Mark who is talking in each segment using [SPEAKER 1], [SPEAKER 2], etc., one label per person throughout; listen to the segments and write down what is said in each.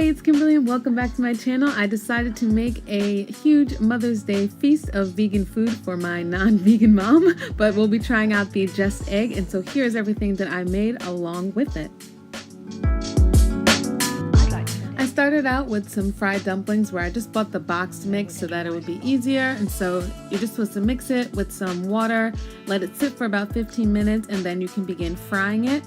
[SPEAKER 1] Hey, it's Kimberly and welcome back to my channel. I decided to make a huge Mother's Day feast of vegan food for my non-vegan mom, but we'll be trying out the Just Egg, and so here's everything that I made along with it. I started out with some fried dumplings where I just bought the boxed mix so that it would be easier, and so you're just supposed to mix it with some water, let it sit for about 15 minutes, and then you can begin frying it.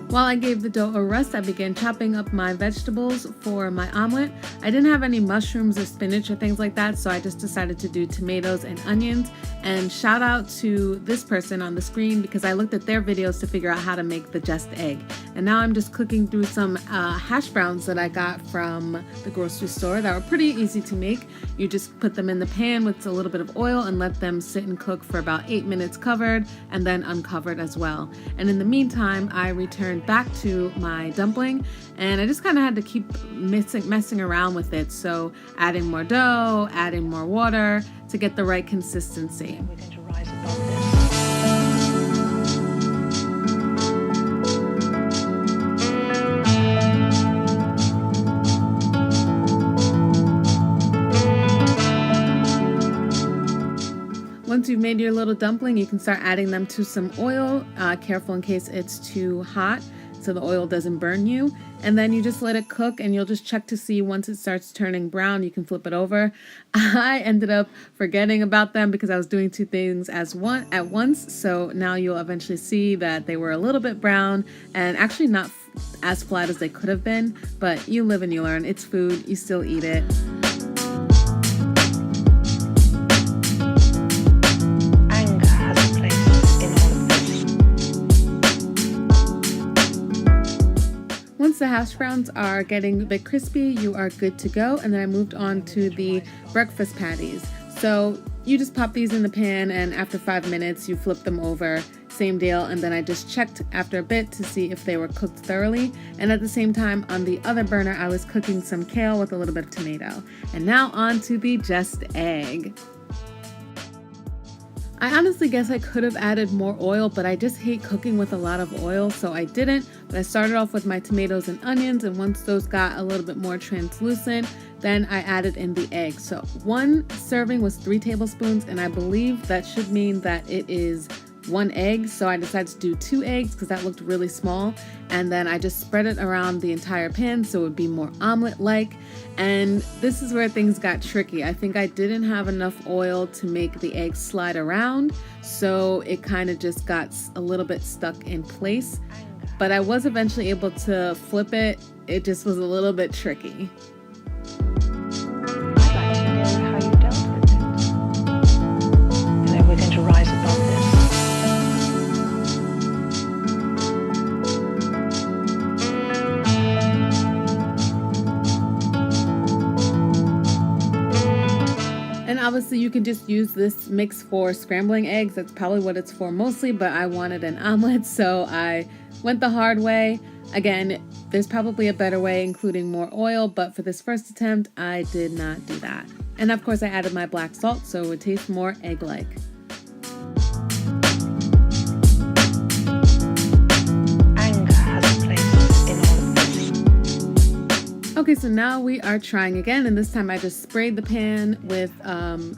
[SPEAKER 1] While I gave the dough a rest, I began chopping up my vegetables for my omelet. I didn't have any mushrooms or spinach or things like that, so I just decided to do tomatoes and onions. And shout out to this person on the screen because I looked at their videos to figure out how to make the Just Egg. And now I'm just cooking through some hash browns that I got from the grocery store that were pretty easy to make. You just put them in the pan with a little bit of oil and let them sit and cook for about 8 minutes covered and then uncovered as well. And in the meantime, I returned back to my dumpling and I just kind of had to keep messing around with it, so adding more dough, adding more water to get the right consistency.
[SPEAKER 2] We're going to rise above this.
[SPEAKER 1] Once you've made your little dumpling, you can start adding them to some oil. Careful in case it's too hot so the oil doesn't burn you. And then you just let it cook and you'll just check to see once it starts turning brown, you can flip it over. I ended up forgetting about them because I was doing two things at once. So now you'll eventually see that they were a little bit brown and actually not as flat as they could have been, but you live and you learn. It's food, you still eat it. Once the hash browns are getting a bit crispy, you are good to go. And then I moved on to the breakfast patties. So you just pop these in the pan and after 5 minutes you flip them over, same deal. And then I just checked after a bit to see if they were cooked thoroughly. And at the same time on the other burner I was cooking some kale with a little bit of tomato. And now on to the Just Egg. I honestly guess I could have added more oil, but I just hate cooking with a lot of oil, so I didn't. But I started off with my tomatoes and onions, and once those got a little bit more translucent, then I added in the egg. So one serving was 3 tablespoons, and I believe that should mean that it is 1 egg. So I decided to do 2 eggs because that looked really small. And then I just spread it around the entire pan so it would be more omelet-like. And this is where things got tricky. I think I didn't have enough oil to make the egg slide around, so it kind of just got a little bit stuck in place. But I was eventually able to flip it. It just was a little bit tricky.
[SPEAKER 2] I'd like to know how you dealt with it. And then we're going to rise above this.
[SPEAKER 1] And obviously you can just use this mix for scrambling eggs. That's probably what it's for mostly, but I wanted an omelet, so I went the hard way. Again, there's probably a better way, including more oil, but for this first attempt, I did not do that. And of course I added my black salt so it would taste more egg-like. Okay, so now we are trying again, and this time I just sprayed the pan with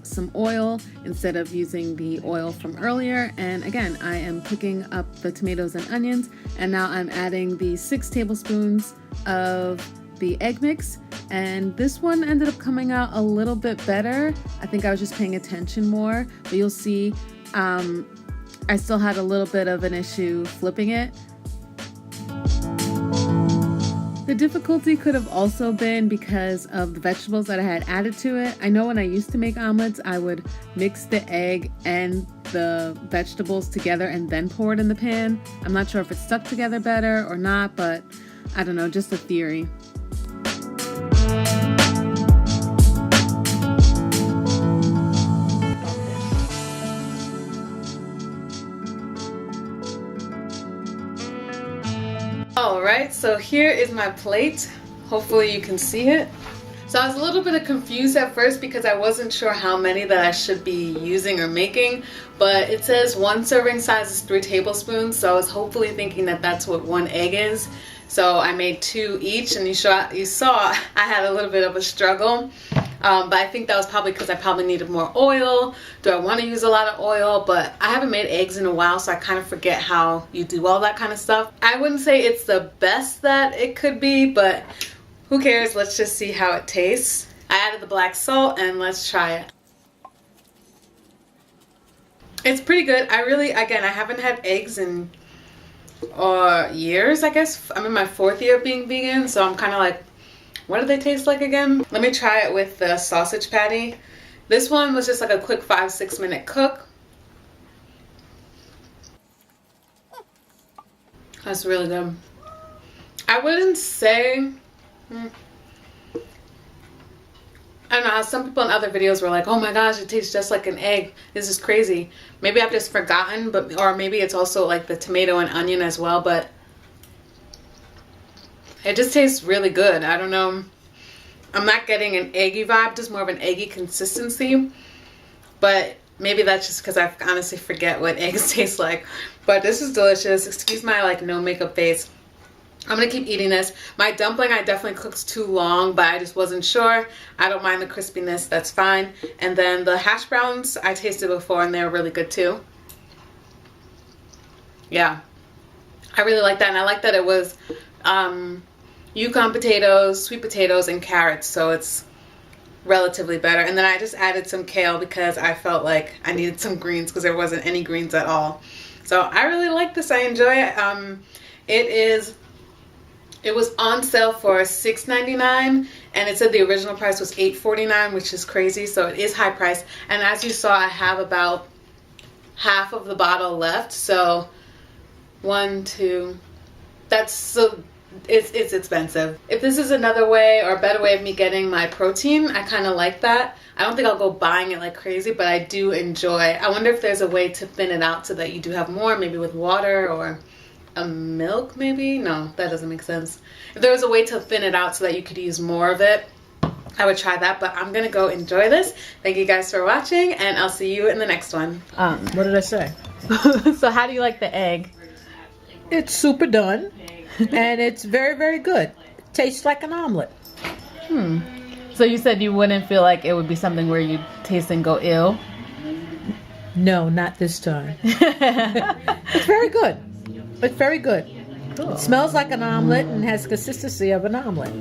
[SPEAKER 1] some oil instead of using the oil from earlier. And again, I am cooking up the tomatoes and onions, and now I'm adding the 6 tablespoons of the egg mix. And this one ended up coming out a little bit better. I think I was just paying attention more, but you'll see I still had a little bit of an issue flipping it. The difficulty could have also been because of the vegetables that I had added to it. I know when I used to make omelets, I would mix the egg and the vegetables together and then pour it in the pan. I'm not sure if it stuck together better or not, but I don't know, just a theory. Alright, so here is my plate. Hopefully you can see it. So I was a little bit confused at first because I wasn't sure how many that I should be using or making, but it says 1 serving size is 3 tablespoons, so I was hopefully thinking that that's what 1 egg is. So I made 2 each, and you saw I had a little bit of a struggle, but I think that was probably because I probably needed more oil. Do I want to use a lot of oil? But I haven't made eggs in a while, so I kind of forget how you do all that kind of stuff. I wouldn't say it's the best that it could be, but who cares? Let's just see how it tastes. I added the black salt, and let's try it. It's pretty good. Again, I haven't had eggs in years, I guess. I'm in my 4th year of being vegan, so I'm kind of like, what do they taste like again? Let me try it with the sausage patty. This one was just like a quick 5-6 minute cook. That's really good. I wouldn't say, I don't know how some people in other videos were like, oh my gosh, it tastes just like an egg. This is crazy. Maybe I've just forgotten, or maybe it's also like the tomato and onion as well, but it just tastes really good. I don't know. I'm not getting an eggy vibe, just more of an eggy consistency, but maybe that's just because I honestly forget what eggs taste like. But this is delicious. Excuse my like no makeup face. I'm gonna keep eating this. My dumpling I definitely cooked too long, but I just wasn't sure. I don't mind the crispiness, that's fine. And then the hash browns I tasted before and they're really good too. Yeah, I really like that, and I like that it was Yukon potatoes, sweet potatoes, and carrots, so it's relatively better. And then I just added some kale because I felt like I needed some greens because there wasn't any greens at all. So I really like this. I enjoy it. It was on sale for $6.99, and it said the original price was $8.49, which is crazy, so it is high price. And as you saw, I have about half of the bottle left, so 1, 2, that's so it's expensive. If this is another way or a better way of me getting my protein, I kind of like that. I don't think I'll go buying it like crazy, but I do enjoy. I wonder if there's a way to thin it out so that you do have more, maybe with water or a milk maybe? No, that doesn't make sense. If there was a way to thin it out so that you could use more of it, I would try that, but I'm gonna go enjoy this. Thank you guys for watching, and I'll see you in the next one.
[SPEAKER 3] What did I say?
[SPEAKER 1] So how do you like the egg?
[SPEAKER 3] It's super done, and it's very, very good. It tastes like an omelet.
[SPEAKER 1] So you said you wouldn't feel like it would be something where you taste and go ill?
[SPEAKER 3] No, not this time. It's very good. It's very good. Cool. It smells like an omelet and has consistency of an omelet.